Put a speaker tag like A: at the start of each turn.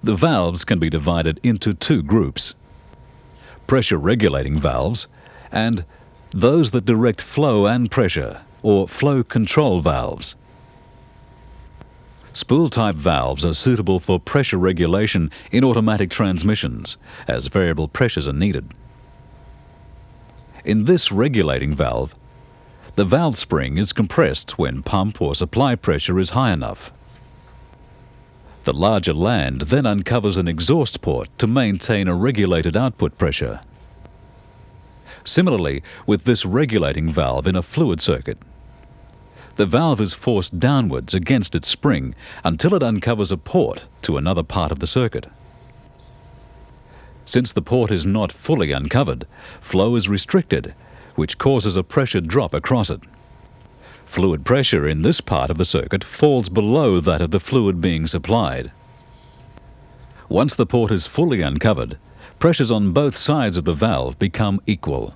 A: The valves can be divided into two groups: pressure regulating valves and those that direct flow and pressure, or flow control valves. Spool-type valves are suitable for pressure regulation in automatic transmissions, as variable pressures are needed. In this regulating valve, the valve spring is compressed when pump or supply pressure is high enough. The larger land then uncovers an exhaust port to maintain a regulated output pressure. Similarly, with this regulating valve in a fluid circuit, the valve is forced downwards against its spring until it uncovers a port to another part of the circuit. Since the port is not fully uncovered, flow is restricted, which causes a pressure drop across it. Fluid pressure in this part of the circuit falls below that of the fluid being supplied. Once the port is fully uncovered, pressures on both sides of the valve become equal.